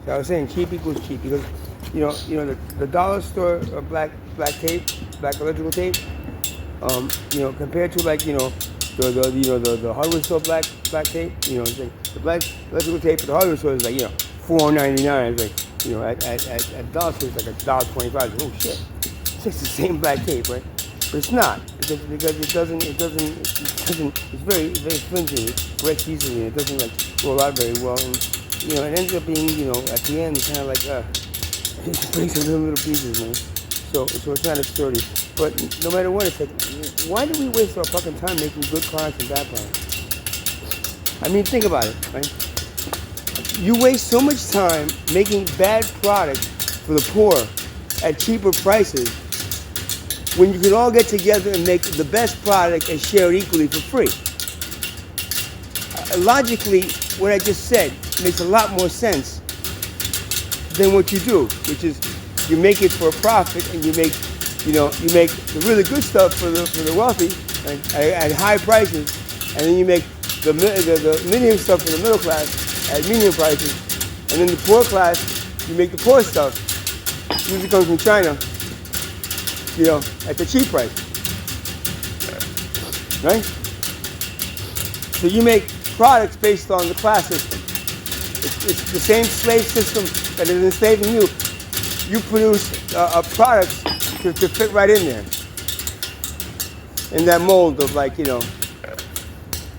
So I was saying cheap equals cheap because, the dollar store black tape, black electrical tape, compared to like the hardware store black tape, it's like the black electrical tape at the hardware store is like $4.99. It's like at dollar store it's like $1.25. Oh shit, it's just the same black tape, right? But it's not because it's very flimsy. It breaks easily. It doesn't like roll out very well, and it ends up being at the end kind of like it breaks in little pieces, man. So it's not as sturdy. But no matter what, it's like, why do we waste our fucking time making good products and bad products? I mean, think about it, right? You waste so much time making bad products for the poor at cheaper prices when you can all get together and make the best product and share it equally for free. Logically, what I just said makes a lot more sense than what you do, which is you make it for a profit and you make the really good stuff for the wealthy at high prices, and then you make the medium stuff for the middle class at medium prices, and then the poor class, you make the poor stuff, usually comes from China, at the cheap price, right? So you make products based on the class system. It's the same slave system that is enslaving you. You produce products to fit right in there, in that mold of like,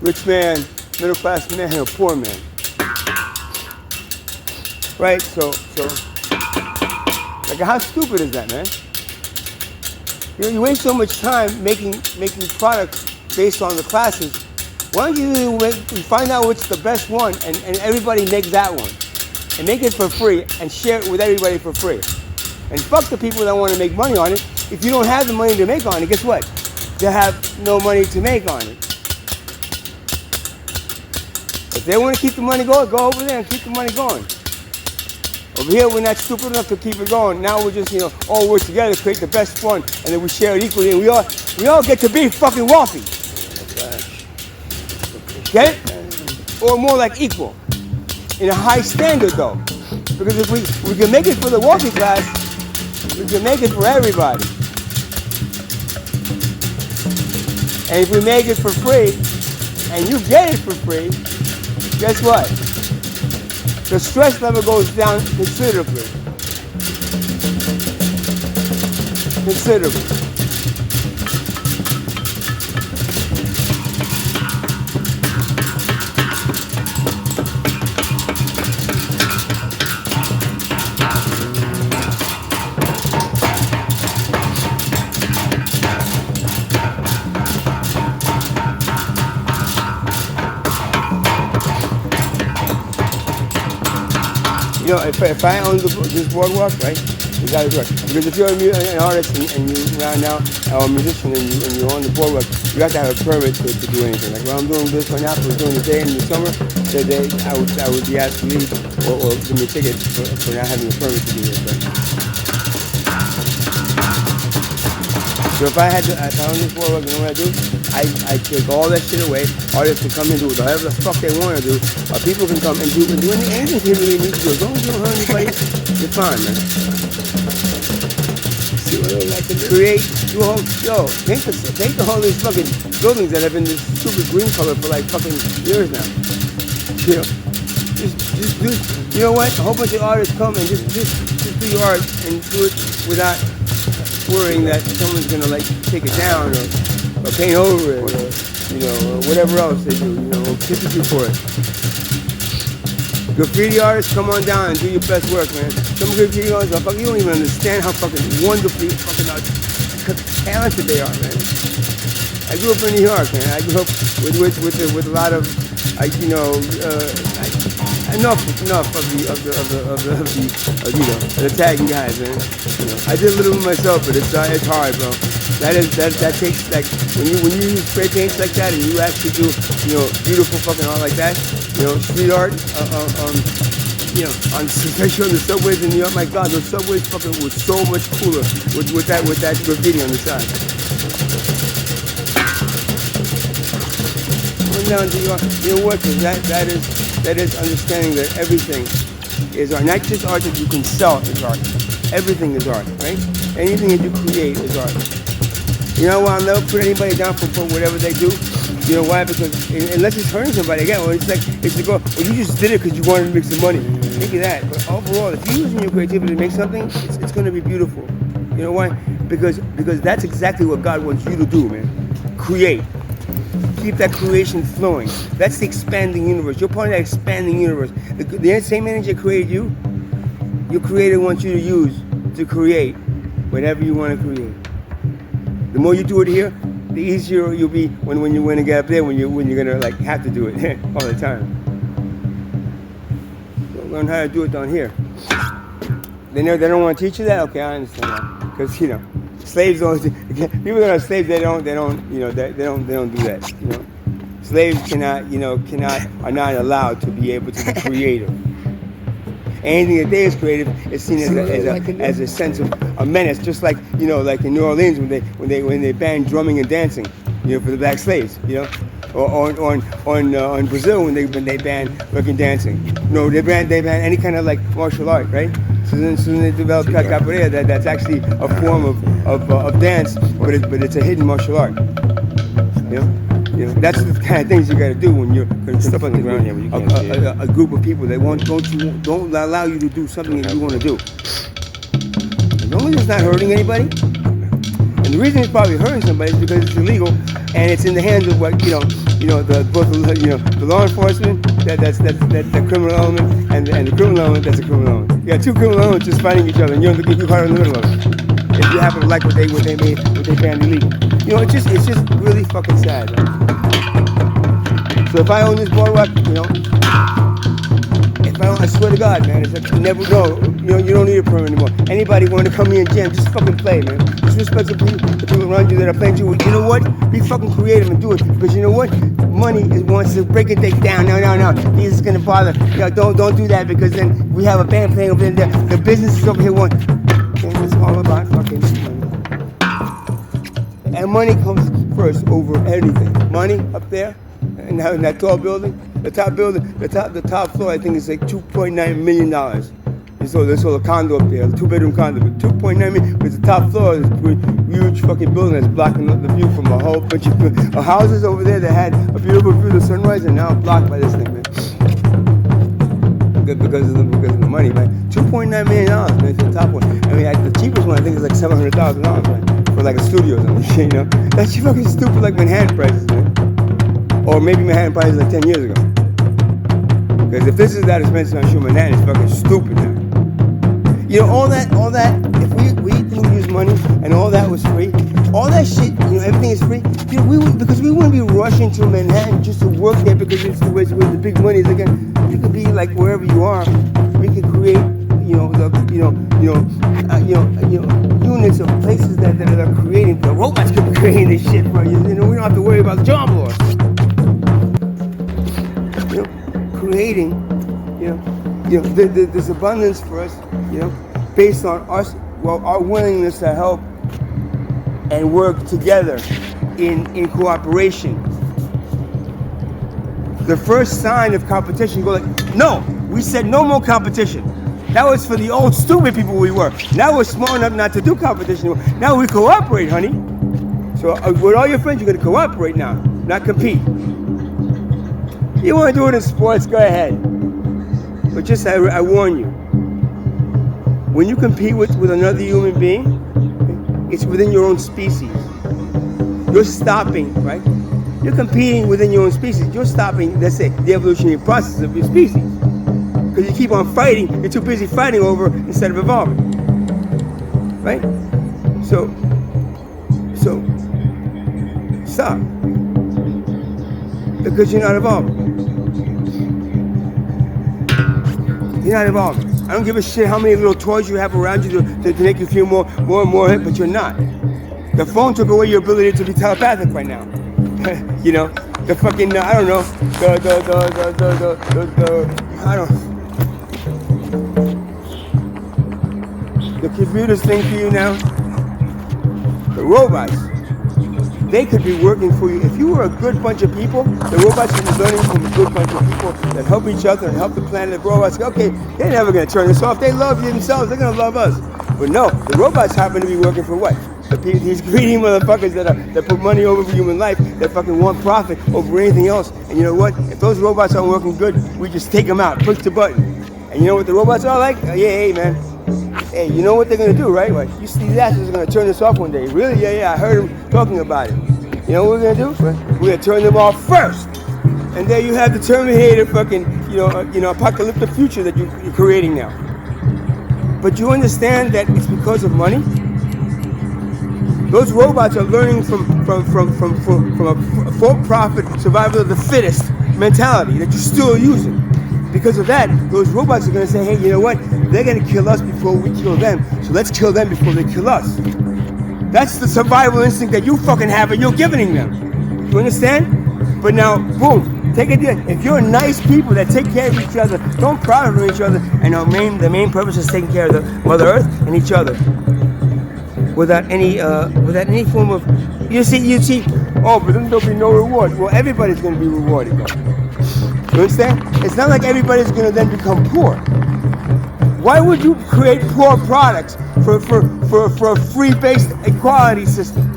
rich man, middle class man, or poor man. Right? So, like, how stupid is that, man? You waste so much time making products based on the classes. Why don't you find out what's the best one and everybody make that one, and make it for free and share it with everybody for free. And fuck the people that want to make money on it. If you don't have the money to make on it, guess what? They have no money to make on it. If they want to keep the money going, go over there and keep the money going. Over here, we're not stupid enough to keep it going. Now we're just, all work together to create the best one, and then we share it equally, and we all get to be fucking wealthy. Get it? Or more like equal. In a high standard, though. Because if we can make it for the wealthy class, we can make it for everybody. And if we make it for free, and you get it for free, guess what? The stress level goes down considerably. Considerably. If I own this boardwalk, right, you gotta do it. Because if you're an artist and you're around now, or a musician and you're on the boardwalk, you have to have a permit to do anything. Like when I'm doing this right now, if I was doing the day in the summer, I would be asked to leave or give me a ticket for not having a permit to do this. Right? So if I own this boardwalk, you know what I do? I take all that shit away. Artists can come and do whatever the fuck they want to do. Or people can come and do anything you really need to do. As long as you don't hurt anybody, you're fine, man. See what I like to do? Create, paint the whole these fucking buildings that have been this stupid green color for like fucking years now. Just do. You know what? A whole bunch of artists come and just do your art and do it without worrying that someone's gonna like take it down or paint over it, or whatever else they do, or critique you for it. Graffiti artists, come on down and do your best work, man. Some graffiti artists, you don't even understand how fucking wonderfully fucking talented they are, man. I grew up in New York, man. I grew up with a lot of, enough of the tagging guys, man. I did a little bit myself, but it's hard, bro. That takes like when you use spray paints like that and you actually do beautiful fucking art like that, street art, especially on the subways in New York. My God, those subways fucking were so much cooler with that graffiti on the side. Going down to your work, that is understanding that everything is art. Not just art that you can sell is art. Everything is art, right? Anything that you create is art. You know why I'll never put anybody down for whatever they do? You know why? Because unless it's hurting somebody, again, well, it's like it's to go. Well, you just did it because you wanted to make some money. Think of that. But overall, if you're using your creativity to make something, it's going to be beautiful. You know why? Because that's exactly what God wants you to do, man. Create. Keep that creation flowing. That's the expanding universe. You're part of that expanding universe. The same energy that created you, your creator wants you to use to create whatever you want to create. The more you do it here, the easier you'll be when you get up there, when you're gonna like have to do it all the time. So learn how to do it down here. They don't want to teach you that. Okay, I understand that. Because slaves don't. People that are slaves, they don't do that. Slaves are not allowed to be able to be creative. Anything that they is creative is seen as a sense of a menace, just like like in New Orleans when they banned drumming and dancing, for the black slaves, or on Brazil when they banned fucking dancing. No, they banned any kind of like martial art, right? So then they developed capoeira, that's actually a form of dance, but it's a hidden martial art. That's the kind of things you got to do when you're confronting a group of people that don't allow you to do something that you want to do. As long as it's not hurting anybody, and the reason it's probably hurting somebody is because it's illegal and it's in the hands of both the law enforcement, that's the criminal element, and the criminal element, that's a criminal element. You got two criminal elements just fighting each other, and you're caught in the middle of it. If you happen to like what they banned illegal. It's just really fucking sad, right? So if I own this boardwalk, I swear to God, man, it's like you never know. You don't need a permit anymore. Anybody want to come here and jam, just fucking play, man. Just respect the people around you that are playing too. You know what? Be fucking creative and do it. Because you know what? Money wants to break it down. No. This is gonna bother. Don't do that because then we have a band playing over there. The business is over here one. It's all about fucking money. And money comes first over anything. Money up there, in that tall building, the top floor, I think is like $2.9 million. There's a condo up there, a 2-bedroom condo, but $2.9 million. But the top floor is a huge fucking building that's blocking the view from a whole bunch of houses over there that had a beautiful view of the sunrise, and now blocked by this thing, man. Because of the money, man. $2.9 million, man, for the top one. I mean, the cheapest one I think is like $700,000, man, for like a studio or something shit, That's fucking stupid, like Manhattan prices, man. Or maybe Manhattan prices like 10 years ago. Because if this is that expensive, I'm sure Manhattan is fucking stupid now. All that. If we didn't use money and all that was free, all that shit, everything is free. Because we wouldn't be rushing to Manhattan just to work there because it's where the big money is. Again, you could be like wherever you are. We could create, units of places that are creating. The robots could be creating this shit for you. We don't have to worry about the job loss. Creating, there's abundance for us, based on us, our willingness to help and work together in cooperation. The first sign of competition, go like, no, we said no more competition. That was for the old stupid people we were. Now we're smart enough not to do competition anymore. Now we cooperate, honey. So with all your friends, you're gonna cooperate now, not compete. You want to do it in sports, go ahead. But just, I warn you, when you compete with another human being, it's within your own species. You're stopping, right? You're competing within your own species. You're stopping, let's say, the evolutionary process of your species. Because you keep on fighting, you're too busy fighting over instead of evolving. Right? So, stop. Because you're not evolving. You're not evolving. I don't give a shit how many little toys you have around you to make you feel more and more hip, but you're not. The phone took away your ability to be telepathic right now. The fucking, I don't know, the computers think for you now. The robots. they could be working for you. If you were a good bunch of people, the robots would be learning from a good bunch of people that help each other and help the planet. The robots go, okay, they're never going to turn this off. They love themselves. They're going to love us. But no, the robots happen to be working for what? These greedy motherfuckers that put money over human life, that fucking want profit over anything else. And you know what? If those robots aren't working good, we just take them out, push the button. And you know what the robots are like? Yeah, hey, man. Hey, you know what they're going to do, right? Like, you see, these assholes are going to turn this off one day. Really? Yeah, I heard them talking about it. You know what we're going to do? We're going to turn them off first. And there you have the Terminator fucking, apocalyptic future that you're creating now. But you understand that it's because of money? Those robots are learning from a for-profit survival of the fittest mentality that you're still using. Because of that, those robots are going to say, hey, you know what? They're going to kill us before we kill them. So let's kill them before they kill us. That's the survival instinct that you fucking have and you're giving them. You understand? But now, boom, take a deal. If you're nice people that take care of each other, don't profit from each other, and the main purpose is taking care of the Mother Earth and each other. Without any form of, you see, oh, but then there'll be no reward. Well, everybody's going to be rewarded, though. You understand? It's not like everybody's going to then become poor. Why would you create poor products for a free-based equality system?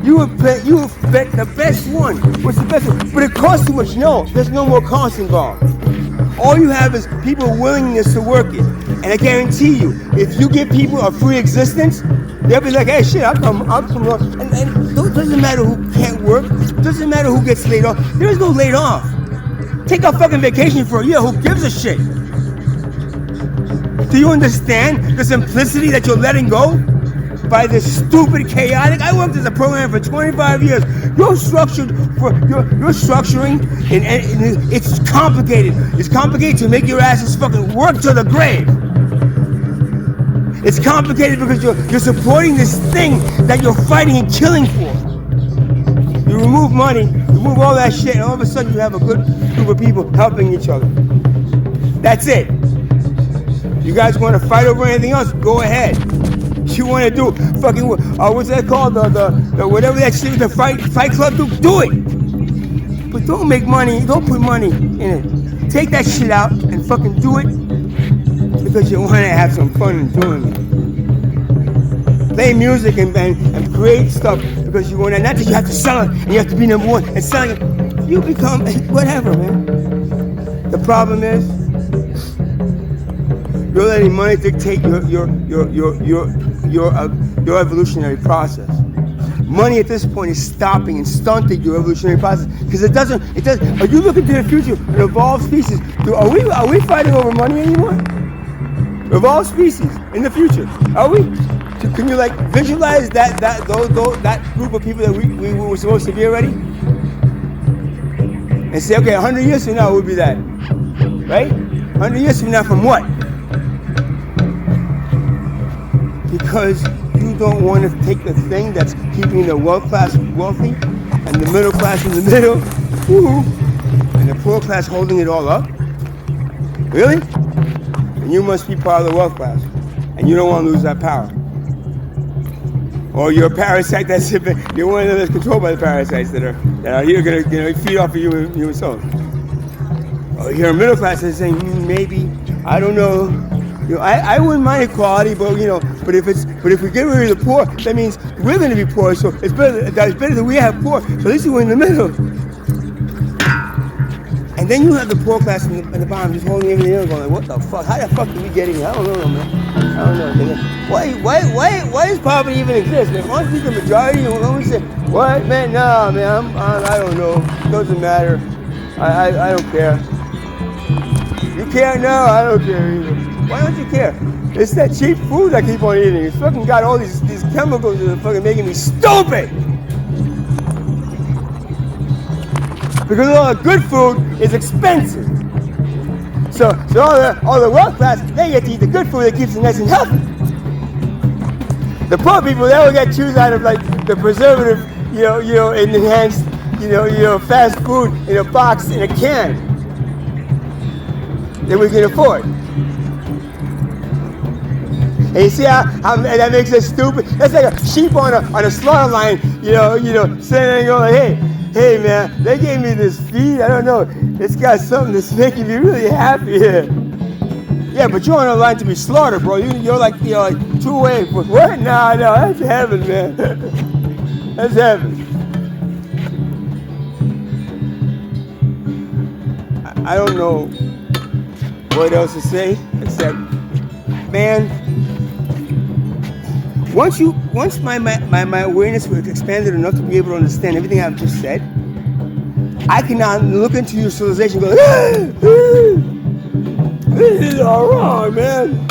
You would bet the best one. What's the best one? But it costs too much. No, there's no more cost involved. All you have is people's willingness to work it. And I guarantee you, if you give people a free existence, they'll be like, hey, shit, I'll come along. And it doesn't matter who can't work. It doesn't matter who gets laid off. There is no laid off. Take a fucking vacation for a year. Who gives a shit? Do you understand the simplicity that you're letting go? By this stupid, chaotic. I worked as a programmer for 25 years. You're structuring, and it's complicated. It's complicated to make your asses fucking work to the grave. It's complicated because you're supporting this thing that you're fighting and killing for. You remove money, you remove all that shit, and all of a sudden you have a good group of people helping each other. That's it. You guys want to fight over anything else? Go ahead. You want to do fucking what's that called? The whatever that shit, the fight club, do it. But don't make money. Don't put money in it. Take that shit out and fucking do it because you want to have some fun in doing it. Play music and create stuff because you want to. Not that you have to sell it and you have to be number one and selling it. You become whatever, man. The problem is you're letting money dictate your evolutionary process. Money at this point is stopping and stunting your evolutionary process because it doesn't. Are you looking to the future, an evolved species? Are we fighting over money anymore? Evolved species in the future, are we? Can you like visualize that group of people that we were supposed to be already? And say, okay, 100 years from now we'll be that, right? 100 years from now from what? Because you don't want to take the thing that's keeping the wealth class wealthy and the middle class in the middle, and the poor class holding it all up. Really? And you must be part of the wealth class, and you don't want to lose that power. Or you're a parasite you're one of them that's controlled by the parasites that are here going to feed off of human souls. Or you're a middle class that's saying maybe, I don't know. I wouldn't mind equality, but but if we get rid of the poor, that means we're going to be poor. So it's better that we have poor. So at least we're in the middle. And then you have the poor class in the bottom just holding everything else, going like, what the fuck? How the fuck did we get here? I don't know, man. I don't know. Why does poverty even exist? If once we the majority, when we say, what, man? Nah, man. I don't know. It doesn't matter. I don't care. You care? No, I don't care either. Why don't you care? It's that cheap food I keep on eating. It's fucking got all these chemicals that are fucking making me stupid. Because all the good food is expensive. So all the wealth class, they get to eat the good food that keeps them nice and healthy. The poor people, they will get choose out of like the preservative, enhanced, fast food in a box in a can that we can afford. And you see how that makes us stupid? That's like a sheep on a slaughter line, sitting there and going like, hey man, they gave me this feed. I don't know. It's got something that's making me really happy here. Yeah, but you're on a line to be slaughtered, bro. You're like 2 away. What? No, that's heaven, man. That's heaven. I don't know what else to say except, man, once my awareness was expanded enough to be able to understand everything I've just said, I can now look into your civilization and go, this is all wrong, man.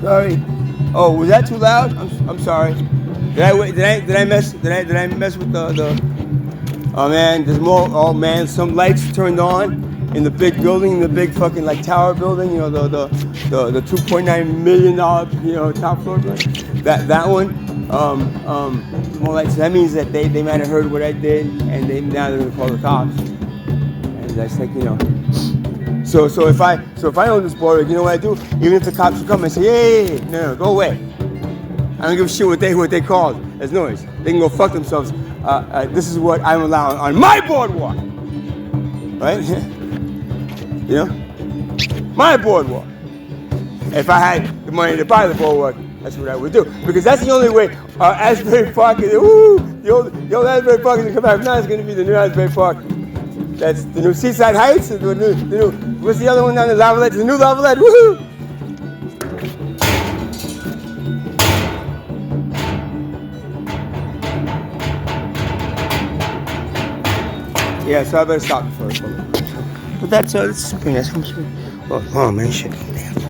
Sorry. Oh, was that too loud? I'm sorry. Did I mess with the oh man, there's more. Oh man, some lights turned on in the big building, the big fucking like tower building, the $2.9 million top floor building. That one. More lights. That means that they might have heard what I did, and now they're gonna call the cops. And that's like So if I own this border, you know what I do? Even if the cops would come and say, hey, no, go away. I don't give a shit what they called as noise. They can go fuck themselves. This is what I'm allowing on my boardwalk, right? My boardwalk. If I had the money to buy the boardwalk, that's what I would do, because that's the only way. Asbury Park is the old Asbury Park is gonna come out. Now it's gonna be the new Asbury Park. That's the new Seaside Heights. The new. What's the other one down the Lavalette? The new Lavalette. Woohoo! Yeah, so I better stop first. But that's oh man, shit. Damn.